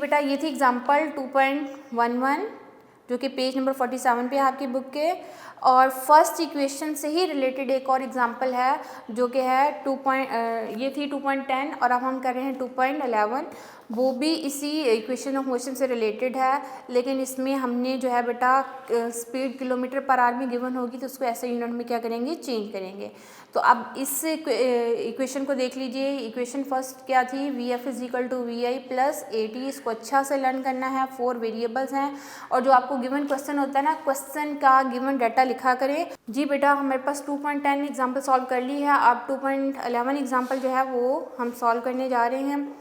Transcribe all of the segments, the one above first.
बेटा ये थी एग्जांपल 2.11 जो कि पेज नंबर 47 पे है आपकी बुक के। और फर्स्ट इक्वेशन से ही रिलेटेड एक और एग्जांपल है जो कि है ये थी 2.10 और अब हम कर रहे हैं 2.11। वो भी इसी इक्वेशन ऑफ मोशन से रिलेटेड है, लेकिन इसमें हमने जो है बेटा स्पीड किलोमीटर पर आवर में गिवन होगी तो उसको ऐसे यूनिट में क्या करेंगे, चेंज करेंगे। तो अब इस इक्वेशन को देख लीजिए। इक्वेशन फर्स्ट क्या थी, v f is equal to v i plus a t. इसको अच्छा से लर्न करना है, 4 वेरिएबल्स हैं और जो आपको गिवन क्वेश्चन होता है ना, क्वेश्चन का गिवन डाटा लिखा करें। जी बेटा हमारे पास 2.10 एग्जाम्पल सॉल्व कर ली है, अब 2.11 एग्जाम्पल जो है वो हम सॉल्व करने जा रहे हैं।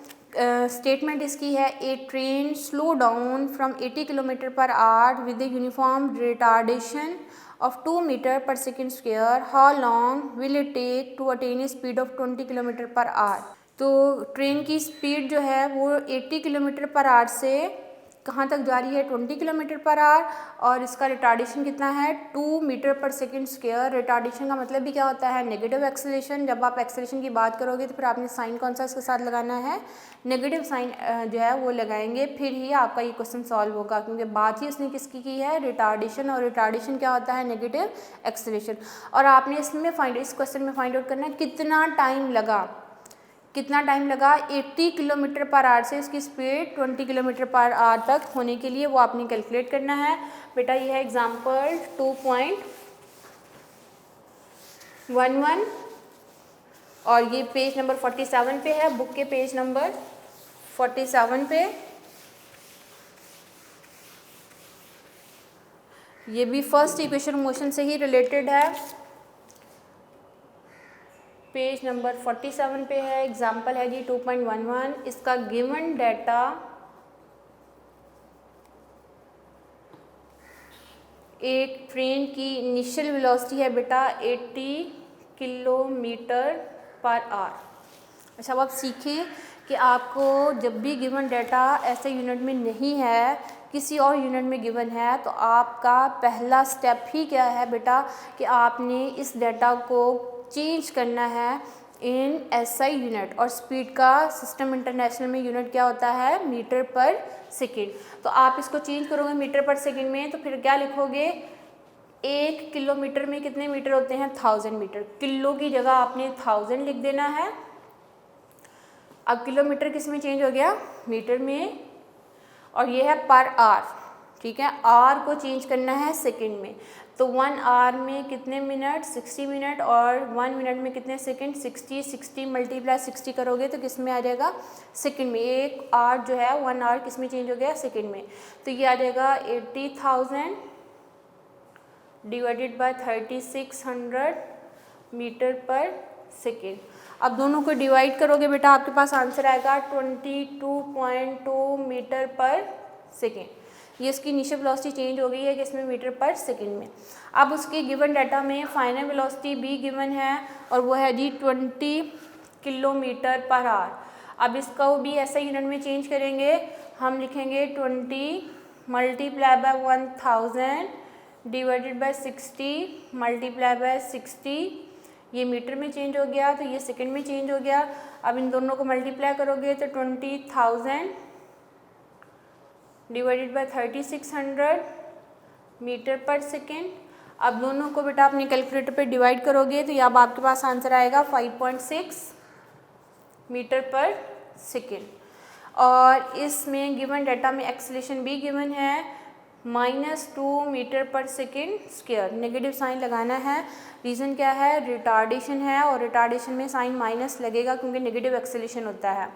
स्टेटमेंट इसकी है, a train slow down from 80 kilometre per hour with a uniform retardation of 2 meter per second square, how long will it take to attain a speed of 20 kilometre per our. तो train की speed जो है वो 80 kilometre per our से कहाँ तक जा रही है, 20 किलोमीटर पर आवर, और इसका रिटार्डेशन कितना है, 2 metre per second square. Retardation का मतलब भी क्या होता है, नेगेटिव एक्सेलरेशन। जब आप एक्सेलरेशन की बात करोगे तो फिर आपने साइन कौन सा इसके साथ लगाना है, नेगेटिव साइन जो है वो लगाएंगे, फिर ही आपका ये क्वेश्चन सॉल्व होगा, क्योंकि बात ही उसने किसकी की है, रिटार्डेशन। और रिटार्डेशन क्या होता है, नेगेटिव एक्सेलरेशन। और आपने इसमें इस क्वेश्चन में फाइंड आउट करना है कितना टाइम लगा 80 किलोमीटर पर आवर से इसकी स्पीड 20 किलोमीटर पर आवर तक होने के लिए, वो आपने कैलकुलेट करना है। बेटा ये है एग्जांपल 2.11 और ये पेज नंबर 47 पे है, बुक के पेज नंबर 47 पे। ये भी फर्स्ट इक्वेशन मोशन से ही रिलेटेड है, पेज नंबर 47 पे है। एग्जाम्पल है जी 2.11। इसका गिवन डाटा एक ट्रेन की इनिशियल वेलोसिटी है बेटा 80 किलोमीटर पर आवर। अच्छा, अब आप सीखें कि आपको जब भी गिवन डाटा ऐसे यूनिट में नहीं है, किसी और यूनिट में गिवन है, तो आपका पहला स्टेप ही क्या है बेटा कि आपने इस डाटा को चेंज करना है इन एसआई यूनिट। और स्पीड का सिस्टम इंटरनेशनल में यूनिट क्या होता है, मीटर पर सेकेंड। तो आप इसको चेंज करोगे मीटर पर सेकेंड में, तो फिर क्या लिखोगे, 1 किलोमीटर में कितने मीटर होते हैं, 1000 मीटर। किलो की जगह आपने 1000 लिख देना है। अब किलोमीटर किस में चेंज हो गया, मीटर में, और ये है पर आवर, ठीक है। आवर को चेंज करना है सेकंड में, तो 1 आवर में कितने मिनट, 60 मिनट, और 1 मिनट में कितने सेकंड, 60 मल्टीप्लाई 60 करोगे तो किस में आ जाएगा, सेकंड में। 1 आवर जो है 1 आवर किस में चेंज हो गया, सेकंड में। तो ये आ जाएगा 80,000 divided by 3600 metre per second. अब दोनों को डिवाइड करोगे बेटा, आपके पास आंसर आएगा 22.2 मीटर पर सेकेंड। ये इसकी इनिशियल वेलोसिटी चेंज हो गई है किसमें, मीटर पर सेकेंड में। अब उसके गिवन डाटा में फाइनल वेलोसिटी भी गिवन है और वो है जी 20 किलोमीटर पर आवर। अब इसका भी ऐसा यूनिट में चेंज करेंगे, हम लिखेंगे 20 multiply by 1000 divided by 60 multiply by 60। ये मीटर में चेंज हो गया तो ये सेकंड में चेंज हो गया। अब इन दोनों को मल्टीप्लाई करोगे तो 20,000 divided by 3600 metre per second. अब दोनों को बेटा अपने कैलकुलेटर पे डिवाइड करोगे तो ये अब आपके पास आंसर आएगा 5.6 मीटर पर सेकेंड। और इसमें गिवन डाटा में एक्सेलरेशन भी गिवन है -2 metre per second square. Negative sign लगाना है, रीज़न क्या है, रिटार्डेशन है, और रिटार्डेशन में साइन माइनस लगेगा क्योंकि नेगेटिव एक्सेलरेशन होता है।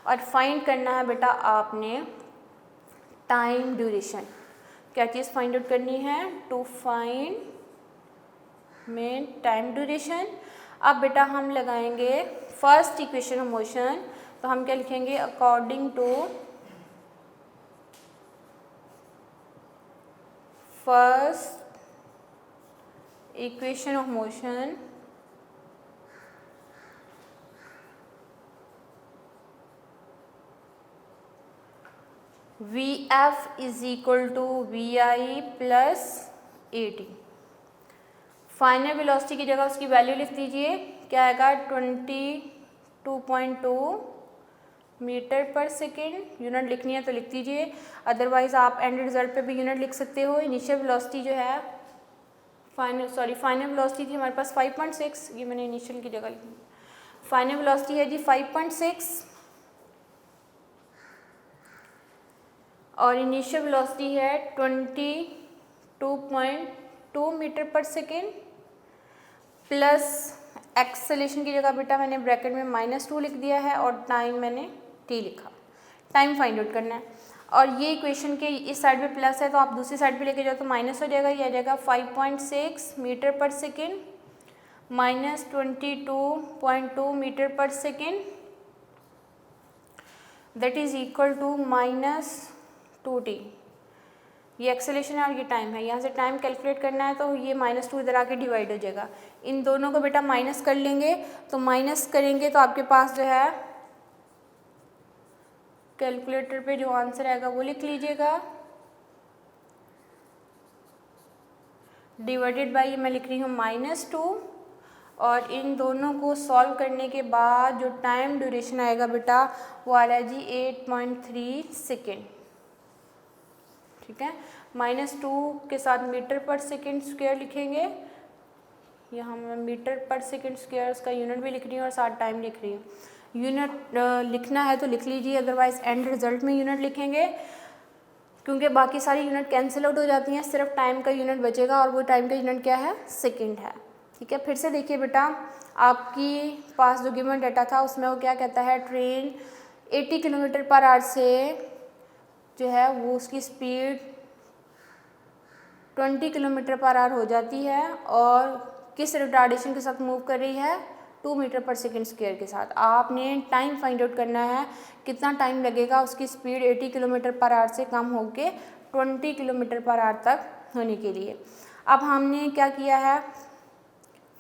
और फाइंड करना है बेटा आपने टाइम ड्यूरेशन। क्या चीज़ फाइंड आउट करनी है, टू फाइंड में टाइम ड्यूरेशन। अब बेटा हम लगाएंगे फर्स्ट इक्वेशन ऑफ मोशन, तो हम क्या लिखेंगे, according to first equation of motion v f is equal to v i plus a t. Final velocity की जगह उसकी वैल्यू लिख दीजिए, क्या आएगा 22.2 मीटर पर सेकेंड। यूनिट लिखनी है तो लिख दीजिए, अदरवाइज आप एंड रिजल्ट पे भी यूनिट लिख सकते हो। इनिशियल वेलोसिटी जो है फाइनल वेलोसिटी थी हमारे पास 5.6, ये मैंने इनिशियल की जगह लिखी। फाइनल वेलोसिटी है जी 5.6 और इनिशियल वेलोसिटी है 22.2 metre per second plus acceleration की जगह बेटा मैंने ब्रैकेट में -2 लिख दिया है और टाइम मैंने t लिखा। टाइम फाइंड आउट करना है और ये इक्वेशन के इस साइड पे प्लस है तो आप दूसरी साइड पे लेके जाओ तो माइनस हो जाएगा। ये आ जाएगा 5.6 metre per second minus 22.2 metre per second that is equal to -2t। ये एक्सेलेरेशन है और ये टाइम है। यहाँ से टाइम कैलकुलेट करना है तो ये -2 इधर आके डिवाइड हो जाएगा। इन दोनों को बेटा माइनस कर लेंगे तो माइनस करेंगे तो आपके पास जो है कैलकुलेटर पे जो आंसर आएगा वो लिख लीजिएगा। डिवाइडेड बाई मैं लिख रही हूँ -2 और इन दोनों को सॉल्व करने के बाद जो टाइम ड्यूरेशन आएगा बेटा वो आ रहा है जी 8.3 सेकेंड। ठीक है, -2 के साथ मीटर पर सेकेंड स्क्वायर लिखेंगे। यहाँ मैं मीटर पर सेकेंड स्क्वायर उसका यूनिट भी लिख रही हूँ और साथ टाइम लिख रही हूँ। यूनिट लिखना है तो लिख लीजिए, अदरवाइज एंड रिजल्ट में यूनिट लिखेंगे क्योंकि बाकी सारी यूनिट कैंसिल आउट हो जाती हैं, सिर्फ टाइम का यूनिट बचेगा और वो टाइम का यूनिट क्या है, सेकंड है। ठीक है, फिर से देखिए बेटा आपकी पास जो गिवन डाटा था उसमें वो क्या कहता है, ट्रेन 80 किलोमीटर पर आवर से जो है वो उसकी स्पीड 20 किलोमीटर पर आवर हो जाती है और किस रिटार्डेशन के साथ मूव कर रही है, 2 मीटर पर सेकेंड स्क्वायर के साथ। आपने टाइम फाइंड आउट करना है, कितना टाइम लगेगा उसकी स्पीड 80 किलोमीटर पर आवर से कम होके 20 किलोमीटर पर आवर तक होने के लिए। अब हमने क्या किया है,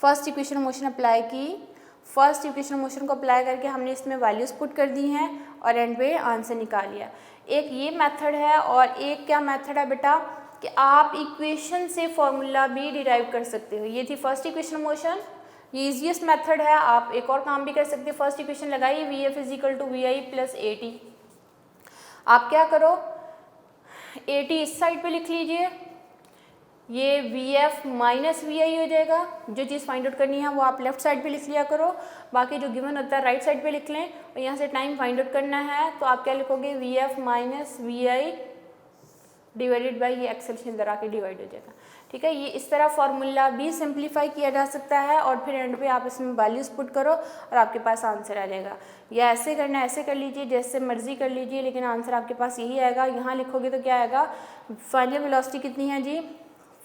फर्स्ट इक्वेशन मोशन अप्लाई की। फर्स्ट इक्वेशन मोशन को अप्लाई करके हमने इसमें वैल्यूज पुट कर दी हैं और एंड पे आंसर निकाल लिया। एक ये मेथड है और एक क्या मेथड है बेटा कि आप इक्वेशन से फॉर्मूला भी डिराइव कर सकते हो। ये थी फर्स्ट इक्वेशन मोशन, ये इजीएस्ट मेथड है। आप एक और काम भी कर सकते हैं, फर्स्ट इक्वेशन लगाइए VF = VI + AT। आप क्या करो, AT इस साइड पे लिख लीजिए, ये VF - VI हो जाएगा। जो चीज़ फाइंड आउट करनी है वो आप लेफ्ट साइड पे लिख लिया करो, बाकी जो गिवन होता है राइट साइड पे लिख लें। और यहाँ से टाइम फाइंड आउट करना है तो आप क्या लिखोगे, VF - VI डिवाइडेड बाई ये एक्सेलेरेशन इधर आके डिवाइड हो जाएगा। ठीक है, ये इस तरह फार्मूला भी सिंप्लीफाई किया जा सकता है और फिर एंड पे आप इसमें वैल्यूज पुट करो और आपके पास आंसर आ जाएगा। या ऐसे करना, ऐसे कर लीजिए, जैसे मर्जी कर लीजिए, लेकिन आंसर आपके पास यही आएगा। यहाँ लिखोगे तो क्या आएगा, फाइनल वेलोसिटी कितनी है जी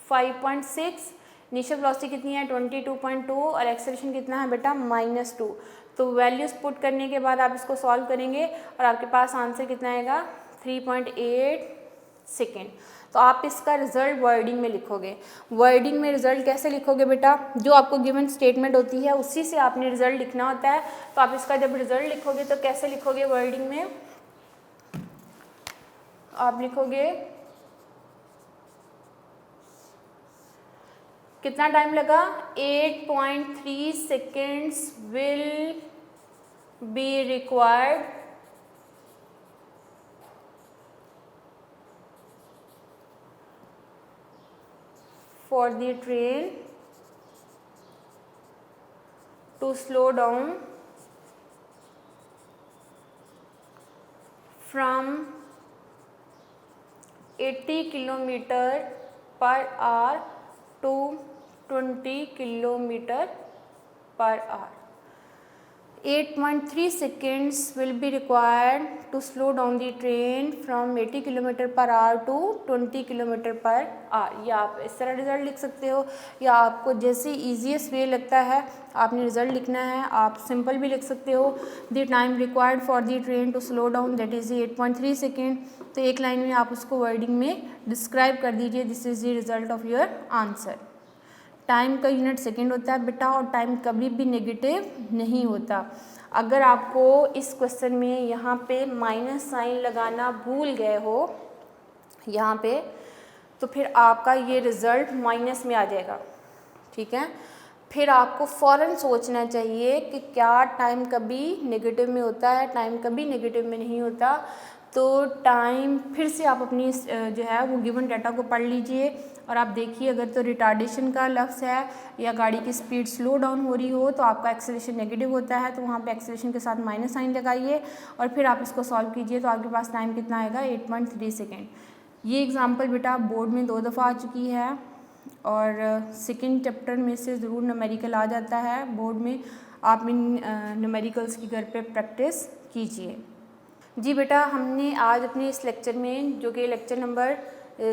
5.6, इनिशियल वेलोसिटी कितनी है 22.2 और एक्सेलेरेशन कितना है बेटा -2। तो वैल्यूज पुट करने के बाद आप इसको सॉल्व करेंगे और आपके पास आंसर कितना आएगा 3.8 सेकेंड। तो आप इसका रिजल्ट वर्डिंग में लिखोगे। वर्डिंग में रिजल्ट कैसे लिखोगे बेटा, जो आपको गिवन स्टेटमेंट होती है उसी से आपने रिजल्ट लिखना होता है। तो आप इसका जब रिजल्ट लिखोगे तो कैसे लिखोगे, वर्डिंग में आप लिखोगे कितना टाइम लगा, 8.3 seconds will be required for the train to slow down from 80 kilometer per hour to 20 kilometer per hour. 8.3 seconds will be required to slow down the train from 80 km per hour to 20 km per hour। या आप इस तरह result लिख सकते हो, या आपको जैसे ईजीएस्ट वे लगता है आपने रिजल्ट लिखना है, आप सिंपल भी लिख सकते हो। The time required for the train to slow down that is 8.3 second. तो एक लाइन में आप उसको वर्डिंग में डिस्क्राइब कर दीजिए, this is the result of your answer. Time का यूनिट सेकेंड होता है बेटा और टाइम कभी भी नेगेटिव नहीं होता। अगर आपको इस क्वेश्चन में यहाँ पे माइनस साइन लगाना भूल गए हो यहाँ पे, तो फिर आपका ये रिज़ल्ट माइनस में आ जाएगा। ठीक है, फिर आपको फ़ौरन सोचना चाहिए कि क्या टाइम कभी नेगेटिव में होता है, टाइम कभी नेगेटिव में नहीं होता। तो टाइम फिर से आप अपनी जो है वो गिवन डाटा को पढ़ लीजिए और आप देखिए, अगर तो रिटार्डेशन का लफ्ज़ है या गाड़ी की स्पीड स्लो डाउन हो रही हो तो आपका एक्सेलेरेशन नेगेटिव होता है, तो वहाँ पे एक्सेलेरेशन के साथ माइनस साइन लगाइए और फिर आप इसको सॉल्व कीजिए तो आपके पास टाइम कितना आएगा, 8.3 सेकेंड। ये एग्ज़ाम्पल बेटा बोर्ड में 2 दफ़ा आ चुकी है और सेकेंड चैप्टर में से ज़रूर न्यूमेरिकल आ जाता है बोर्ड में। आप इन न्यूमेरिकल्स की घर पे प्रैक्टिस कीजिए। जी बेटा, हमने आज अपने इस लेक्चर में, जो कि लेक्चर नंबर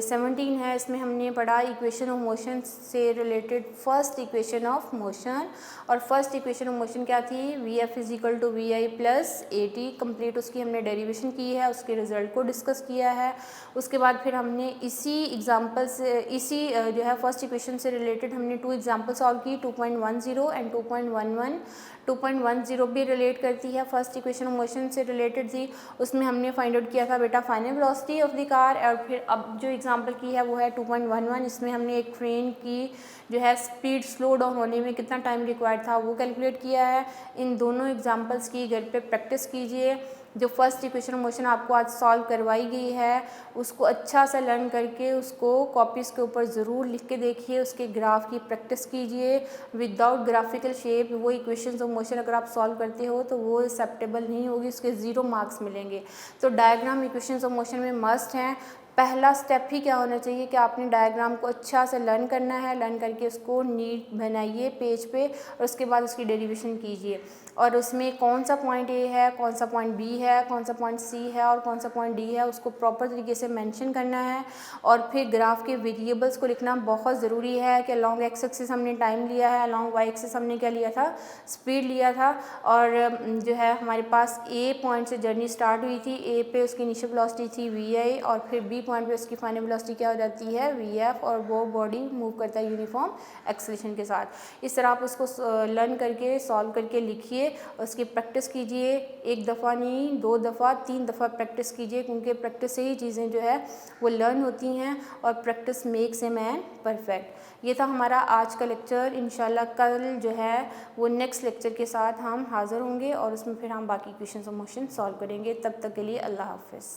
17 है, इसमें हमने पढ़ा इक्वेशन ऑफ मोशन से related first equation of motion. और फर्स्ट इक्वेशन ऑफ मोशन क्या थी, v f is equal to v i plus a t. Complete उसकी हमने डेरिवेशन की है, उसके रिजल्ट को डिस्कस किया है। उसके बाद फिर हमने इसी एग्जाम्पल से, इसी जो है फर्स्ट इक्वेशन से रिलेटेड हमने 2 एग्जाम्पल सॉल्व की, 2.10 एंड 2.11। 2.10 भी रिलेट करती है, फर्स्ट इक्वेशन ऑफ मोशन से रिलेटेड थी। उसमें हमने फाइंड आउट किया था बेटा final velocity of the car. और फिर अब जो एग्जांपल की है वो है 2.11। इसमें हमने एक ट्रेन की जो है स्पीड स्लो डाउन होने में कितना टाइम रिक्वायर्ड था वो कैलकुलेट किया है। इन दोनों एग्जांपल्स की घर पे प्रैक्टिस कीजिए। जो फर्स्ट इक्वेशन ऑफ मोशन आपको आज सॉल्व करवाई गई है उसको अच्छा सा लर्न करके उसको कॉपीज़ के ऊपर ज़रूर लिख के देखिए, उसके ग्राफ की प्रैक्टिस कीजिए। विदाउट ग्राफिकल शेप वो इक्वेशंस ऑफ मोशन अगर आप सॉल्व करते हो तो वो एक्सेप्टेबल नहीं होगी, उसके 0 मार्क्स मिलेंगे। तो डायग्राम इक्वेशंस ऑफ मोशन में मस्ट हैं। पहला स्टेप ही क्या होना चाहिए कि आपने डायग्राम को अच्छा से लर्न करना है, लर्न करके उसको नीट बनाइए पेज पे और उसके बाद उसकी डेरिवेशन कीजिए। और उसमें कौन सा पॉइंट ए है, कौन सा पॉइंट बी है, कौन सा पॉइंट सी है और कौन सा पॉइंट डी है, उसको प्रॉपर तरीके से मेंशन करना है। और फिर ग्राफ के वेरिएबल्स को लिखना बहुत ज़रूरी है कि अलॉन्ग एक्स एक्सिस हमने टाइम लिया है, अलॉन्ग वाई एक्सिस हमने क्या लिया था, स्पीड लिया था। और जो है हमारे पास ए पॉइंट से जर्नी स्टार्ट हुई थी, ए पे उसकी इनिशियल वेलोसिटी थी वी आई और फिर बी पॉइंट पे उसकी फाइनल वेलोसिटी क्या हो जाती है, वी एफ। और वो बॉडी मूव करता है यूनिफॉर्म एक्सेलेरेशन के साथ। इस तरह आप उसको लर्न करके सॉल्व करके लिखिए, उसकी प्रैक्टिस कीजिए। 1 दफ़ा नहीं, 2 दफ़ा, 3 दफ़ा प्रैक्टिस कीजिए, क्योंकि प्रैक्टिस से ही चीज़ें जो है वो लर्न होती हैं और practice makes a man perfect. ये था हमारा आज का लेक्चर। इंशाल्लाह कल जो है वो नेक्स्ट लेक्चर के साथ हम हाज़िर होंगे और उसमें फिर हम बाकी क्वेश्चंस ऑफ मोशन सॉल्व करेंगे। तब तक के लिए अल्लाह हाफ़िज़।